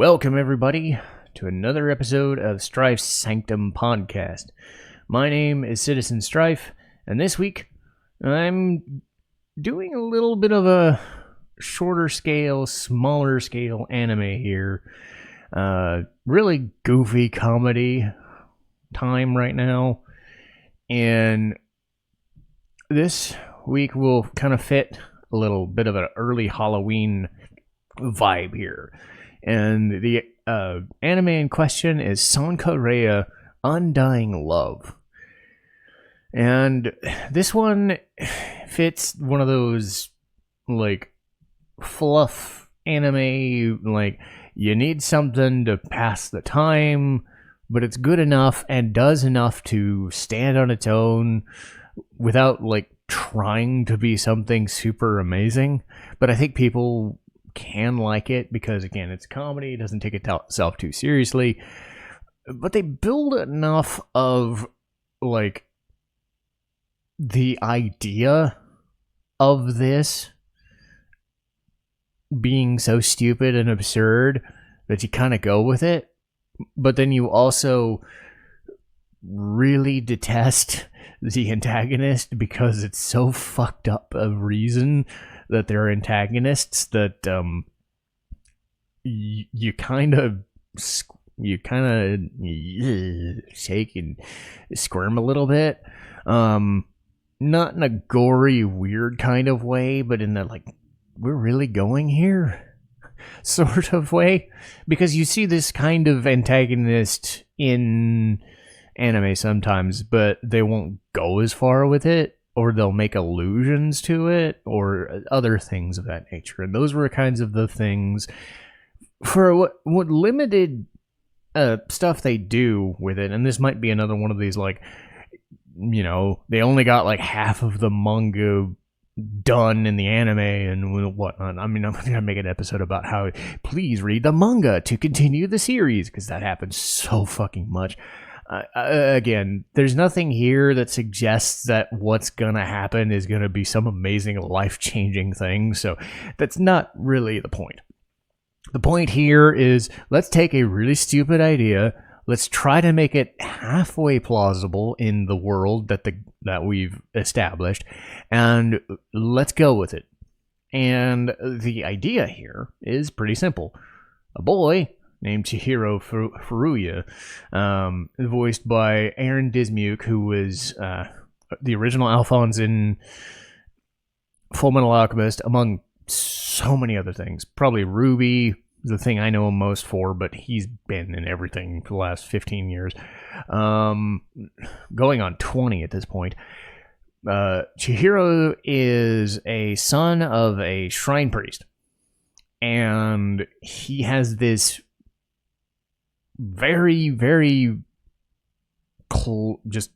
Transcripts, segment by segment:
Welcome, everybody, to another episode of Strife's Sanctum podcast. My name is Citizen Strife, and this week I'm doing a little bit of a shorter scale, smaller scale anime here. Really goofy comedy time right now, and this week will kind of fit a little bit of an early Halloween vibe here. And the anime in question is Sankarea Undying Love. And this one fits one of those, like, fluff anime, like, you need something to pass the time, but it's good enough and does enough to stand on its own without, like, trying to be something super amazing. But I think people can like it because, again, it's comedy, it doesn't take itself too seriously, but they build enough of, like, the idea of this being so stupid and absurd that you kind of go with it, but then you also really detest the antagonist because it's so fucked up a reason that they're antagonists that you kind of shake and squirm a little bit, not in a gory, weird kind of way, but in the, like, we're really going here sort of way, because you see this kind of antagonist in anime sometimes, but they won't go as far with it, or they'll make allusions to it, or other things of that nature. And those were kinds of the things for what limited stuff they do with it. And this might be another one of these, like, you know, they only got like half of the manga done in the anime and whatnot. I mean, I'm going to make an episode about how please read the manga to continue the series, because that happens so fucking much. Again, there's nothing here that suggests that what's gonna happen is gonna be some amazing life-changing thing, so that's not really the point. The point here is, let's take a really stupid idea, let's try to make it halfway plausible in the world that we've established, and let's go with it. And the idea here is pretty simple. A boy named Higehiro Furuya, voiced by Aaron Dismuke, who was the original Alphonse in Fullmetal Alchemist, among so many other things. Probably Ruby, the thing I know him most for, but he's been in everything for the last 15 years. Going on 20 at this point. Chihiro is a son of a shrine priest, and he has this very, very just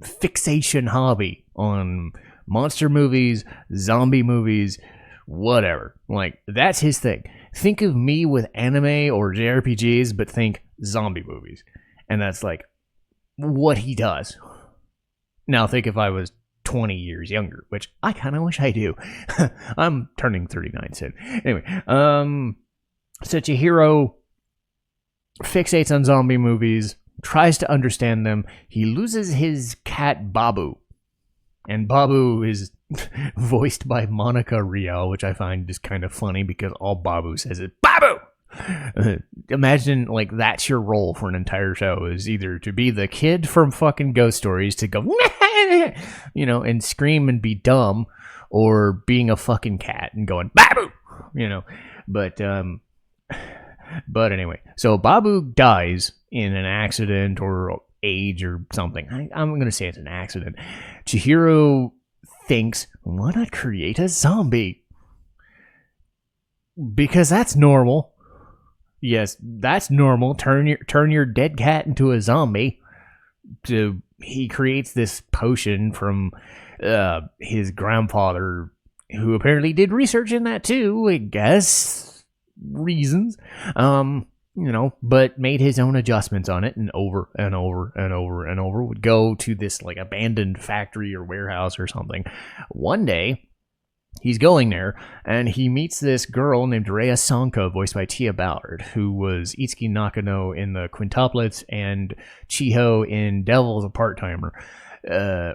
fixation hobby on monster movies, zombie movies, whatever. Like, that's his thing. Think of me with anime or JRPGs, but think zombie movies. And that's, like, what he does. Now, think if I was 20 years younger, which I kind of wish I do. I'm turning 39 soon. Anyway, so Chihiro fixates on zombie movies, tries to understand them. He loses his cat Babu, and Babu is voiced by Monica Rial, which I find just kind of funny because all Babu says is Babu. Imagine, like, that's your role for an entire show, is either to be the kid from fucking Ghost Stories to go you know, and scream and be dumb, or being a fucking cat and going Babu, you know. But anyway, so Babu dies in an accident or age or something. I'm going to say it's an accident. Chihiro thinks, why not create a zombie? Because that's normal. Yes, that's normal. Turn your dead cat into a zombie. So he creates this potion from his grandfather, who apparently did research in that too, I guess. Reasons, you know, but made his own adjustments on it, and over and over and over and over would go to this, like, abandoned factory or warehouse or something. One day, He's going there, and he meets this girl named Rhea Sanko, voiced by Tia Ballard, who was Itsuki Nakano in the Quintuplets and Chiho in Devil's a Part-Timer.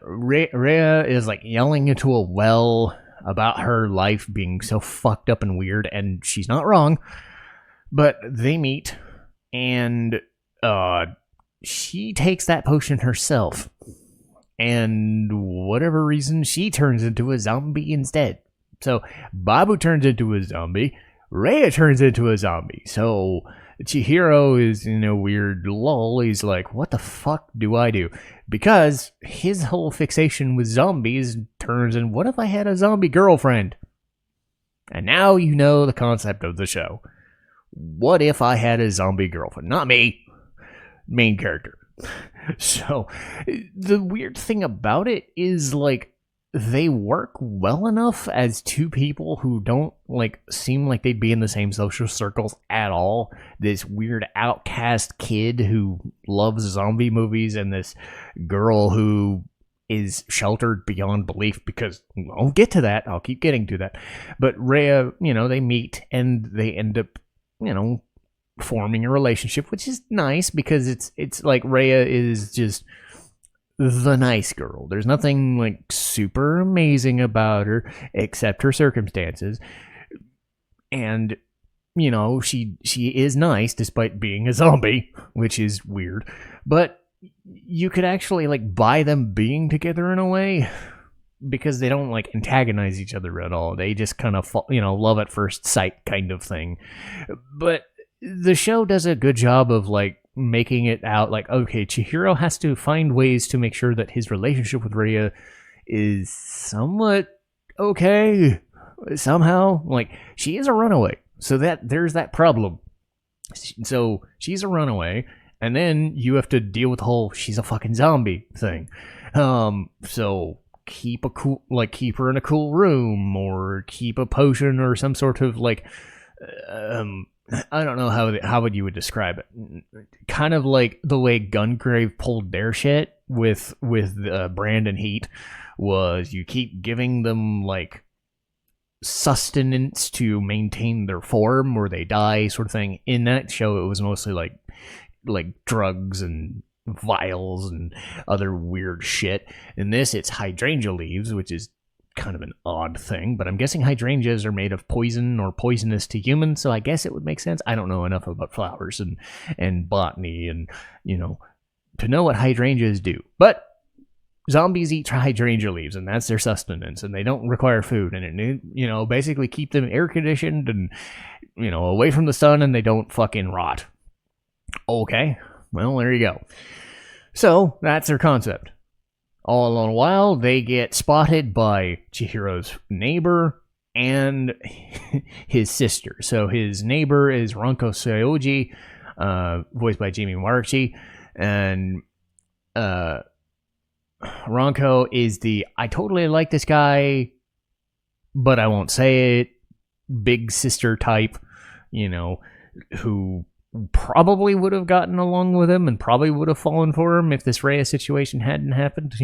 Rhea is like yelling into a well about her life being so fucked up and weird, and she's not wrong. But they meet, and she takes that potion herself. And whatever reason, she turns into a zombie instead. So Babu turns into a zombie. Rhea turns into a zombie. So Chihiro is in a weird lull. He's like, what the fuck do I do? Because his whole fixation with zombies turns in, what if I had a zombie girlfriend? And now you know the concept of the show. What if I had a zombie girlfriend? Not me. Main character. So the weird thing about it is, like, they work well enough as two people who don't like seem like they'd be in the same social circles at all. This weird outcast kid who loves zombie movies, and this girl who is sheltered beyond belief, because I'll get to that. I'll keep getting to that. But Rhea, they meet and they end up, forming a relationship, which is nice because it's like Rhea is just the nice girl. There's nothing like super amazing about her except her circumstances. And she is nice despite being a zombie, which is weird. But you could actually like buy them being together in a way, because they don't like antagonize each other at all. They just kind of love at first sight kind of thing. But the show does a good job of like making it out like, okay, Chihiro has to find ways to make sure that his relationship with Rhea is somewhat okay somehow. Like, she is a runaway, so that there's that problem. So she's a runaway, and then you have to deal with the whole she's a fucking zombie thing. So keep her in a cool room, or keep a potion or some sort of like I don't know how you would describe it. Kind of like the way Gungrave pulled their shit with Brand and Heat, was you keep giving them like sustenance to maintain their form or they die, sort of thing. In that show, it was mostly like drugs and vials and other weird shit. In this, it's hydrangea leaves, which is kind of an odd thing, but I'm guessing hydrangeas are made of poison or poisonous to humans, so I guess it would make sense. I don't know enough about flowers and botany and to know what hydrangeas do, but zombies eat hydrangea leaves, and that's their sustenance, and they don't require food, and it basically keep them air conditioned and away from the sun, and they don't fucking rot. Okay, well, there you go. So that's their concept. All in a while, they get spotted by Chihiro's neighbor and his sister. So his neighbor is Ranko Soyoji, voiced by Jamie Marchi, and Ranko is the I totally like this guy, but I won't say it, big sister type, who probably would have gotten along with him and probably would have fallen for him if this Rhea situation hadn't happened,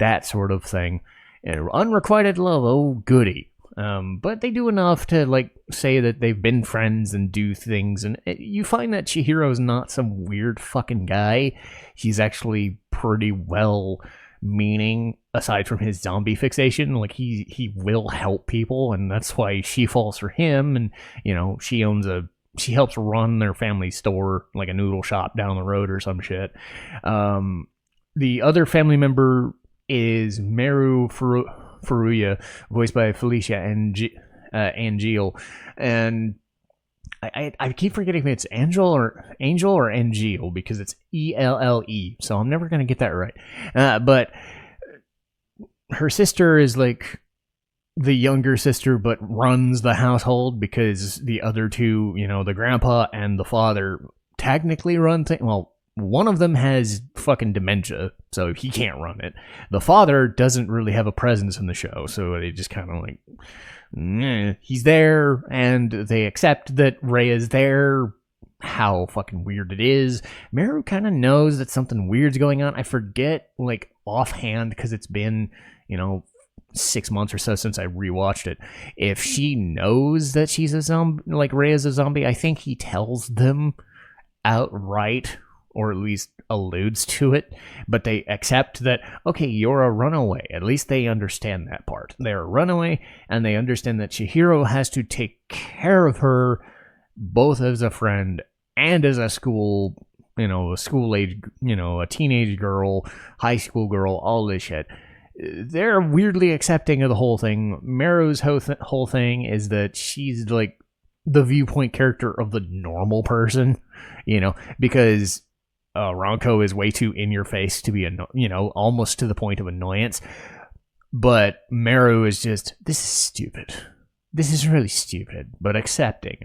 that sort of thing. And unrequited love, oh goody. But they do enough to like say that they've been friends and do things, and you find that Chihiro's not some weird fucking guy. He's actually pretty well meaning, aside from his zombie fixation. Like he will help people, and that's why she falls for him. And she helps run their family store, like a noodle shop down the road or some shit. The other family member is Meru Furuya, voiced by Felicia Angel. And I keep forgetting if it's Angel or Angel, because it's ELLE. So I'm never going to get that right. But her sister is like the younger sister, but runs the household, because the other two, the grandpa and the father, technically run things. Well, one of them has fucking dementia, so he can't run it. The father doesn't really have a presence in the show, so they just kind of like, he's there, and they accept that Rhea is there. How fucking weird it is. Meru kind of knows that something weird's going on. I forget, like, offhand, because it's been, 6 months or so since I rewatched it. If she knows that she's a zombie, like Rhea's a zombie, I think he tells them outright, or at least alludes to it, but they accept that, okay, you're a runaway. At least they understand that part. They're a runaway, and they understand that Chihiro has to take care of her, both as a friend and as a school, a school age, a teenage girl, high school girl, all this shit. They're weirdly accepting of the whole thing. Meru's whole thing is that she's like the viewpoint character of the normal person, because Ronko is way too in your face to be, almost to the point of annoyance. But Meru is just, this is stupid. This is really stupid, but accepting.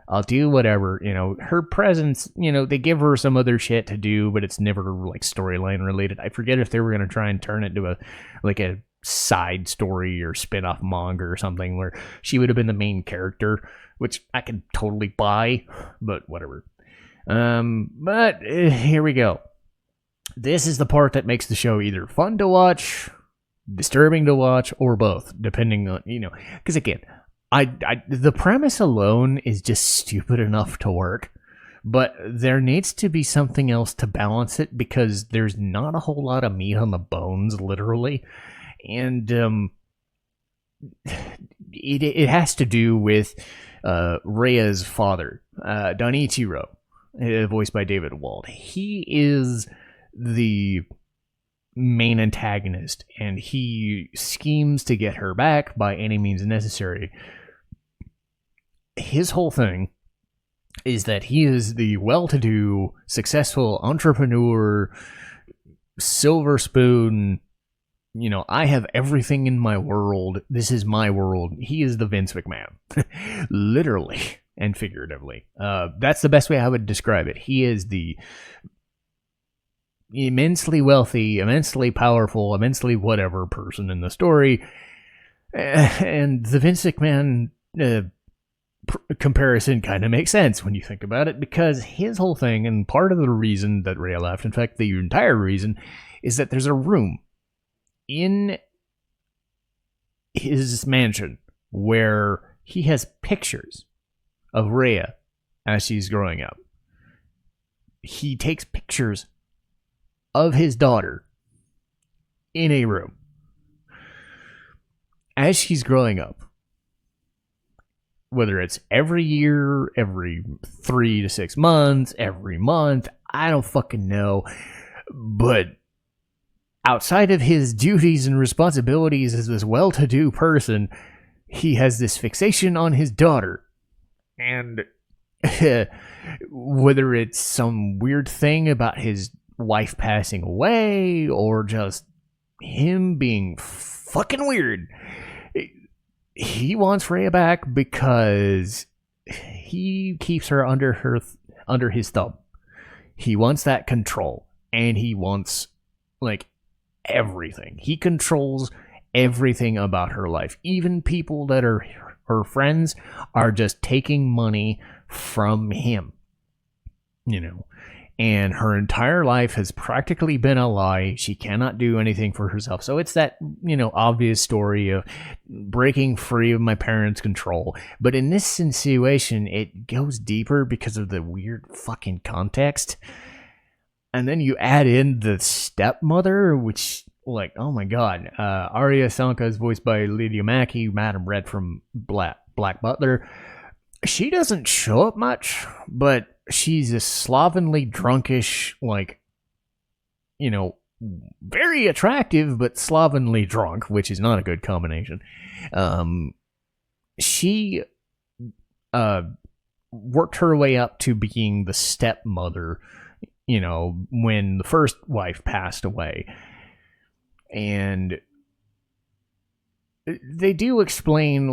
I'll do whatever. Her presence, they give her some other shit to do, but it's never like storyline related. I forget if they were going to try and turn it to a side story or spin-off manga or something where she would have been the main character, which I could totally buy, but whatever. But here we go. This is the part that makes the show either fun to watch, disturbing to watch, or both, depending on, because again, the premise alone is just stupid enough to work, but there needs to be something else to balance it, because there's not a whole lot of meat on the bones, literally, and it has to do with Rhea's father, Danichiro, voiced by David Wald. He is the main antagonist, and he schemes to get her back by any means necessary. His whole thing is that he is the well-to-do, successful entrepreneur, silver spoon, I have everything in my world. This is my world. He is the Vince McMahon. Literally and figuratively. That's the best way I would describe it. He is the immensely wealthy, immensely powerful, immensely whatever person in the story. And the Vince McMahon comparison kind of makes sense when you think about it, because his whole thing, and part of the reason that Rhea left, in fact, the entire reason, is that there's a room in his mansion where he has pictures of Rhea as she's growing up. He takes pictures of his daughter in a room as she's growing up. Whether it's every year, every 3 to 6 months, every month, I don't fucking know. But outside of his duties and responsibilities as this well-to-do person, he has this fixation on his daughter. And whether it's some weird thing about his wife passing away, or just him being fucking weird, he wants Rhea back because he keeps her under his thumb. He wants that control, and he wants everything. He controls everything about her life. Even people that are her friends are just taking money from him. And her entire life has practically been a lie. She cannot do anything for herself. So it's that, obvious story of breaking free of my parents' control. But in this situation, it goes deeper because of the weird fucking context. And then you add in the stepmother, which, oh my god. Arya Sanka is voiced by Lydia Mackey, Madam Red from Black Butler. She doesn't show up much, but she's a slovenly, drunkish, very attractive, but slovenly drunk, which is not a good combination. She worked her way up to being the stepmother, when the first wife passed away. And they do explain,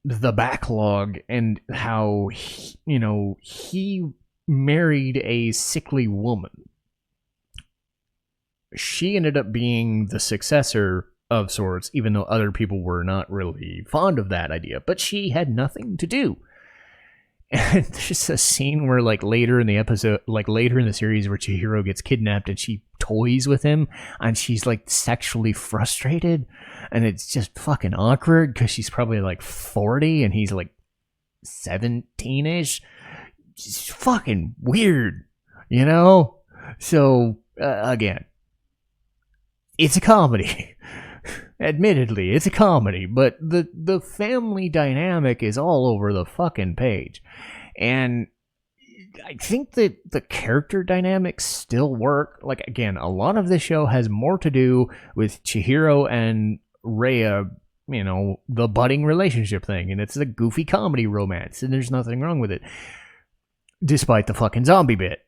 the backlog and how he married a sickly woman. She ended up being the successor of sorts, even though other people were not really fond of that idea, but she had nothing to do. And there's a scene where later in the episode, later in the series, where Chihiro gets kidnapped and she toys with him, and she's like sexually frustrated, and it's just fucking awkward because she's probably like 40 and he's like 17ish. It's fucking weird, you know? So, again, it's a comedy. Admittedly, it's a comedy, but the family dynamic is all over the fucking page. And I think that the character dynamics still work. Like, again, a lot of this show has more to do with Chihiro and Rhea, you know, the budding relationship thing, and it's a goofy comedy romance, and there's nothing wrong with it. Despite the fucking zombie bit.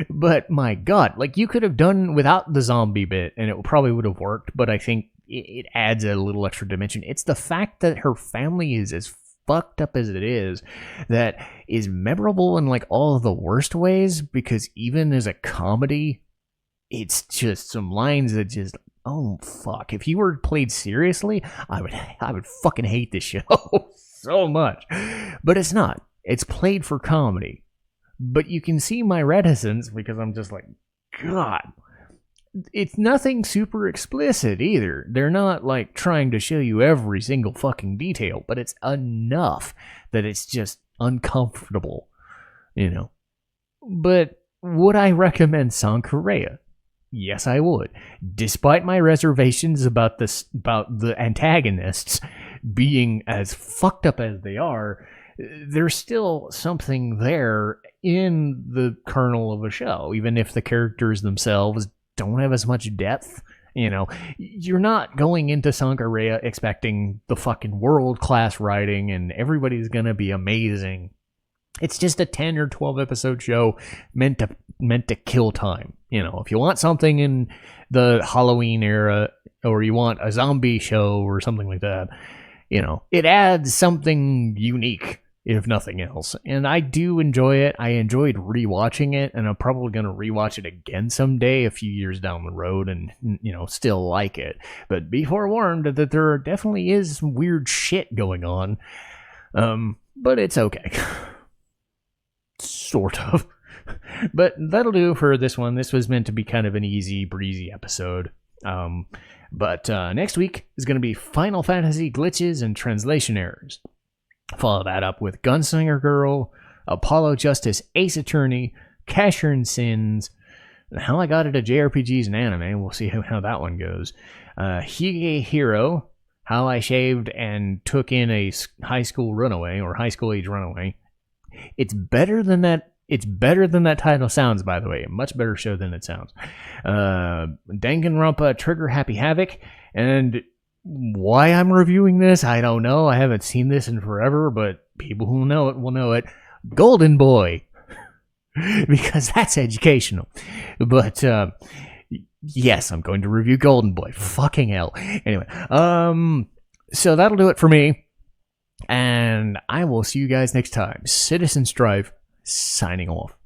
But my god, like, you could have done without the zombie bit and it probably would have worked, but I think it adds a little extra dimension. It's the fact that her family is as fucked up as it is that is memorable in like all of the worst ways, because even as a comedy, it's just some lines that just, oh fuck. If you were played seriously, I would fucking hate this show so much. But it's not. It's played for comedy. But you can see my reticence because I'm just like, God. It's nothing super explicit either. They're not like trying to show you every single fucking detail, but it's enough that it's just uncomfortable, you know. But would I recommend Sankarea? Yes, I would. Despite my reservations about the antagonists being as fucked up as they are, there's still something there in the kernel of a show, even if the characters themselves don't have as much depth. You know, you're not going into Sankarea expecting the fucking world-class writing and everybody's gonna be amazing. It's just a 10 or 12 episode show meant to kill time. You know, if you want something in the Halloween era, or you want a zombie show or something like that, you know, it adds something unique, if nothing else. And I do enjoy it. I enjoyed rewatching it, and I'm probably going to rewatch it again someday, a few years down the road, and, you know, still like it. But be forewarned that there definitely is some weird shit going on. But it's okay. Sort of. But that'll do for this one. This was meant to be kind of an easy breezy episode. But next week is going to be Final Fantasy glitches and translation errors. Follow that up with Gunslinger Girl, Apollo Justice Ace Attorney, Casshern Sins, How I Got Into JRPGs and Anime. We'll see how that one goes. Higehiro, How I Shaved and Took in a High School Runaway, or High School Age Runaway. It's better than that. It's better than that title sounds, by the way. A much better show than it sounds. Danganronpa Trigger Happy Havoc. And why I'm reviewing this, I don't know. I haven't seen this in forever, but people who know it will know it. Golden Boy. Because that's educational. But, yes, I'm going to review Golden Boy. Fucking hell. Anyway, so that'll do it for me. And I will see you guys next time. Citizen Strife, signing off.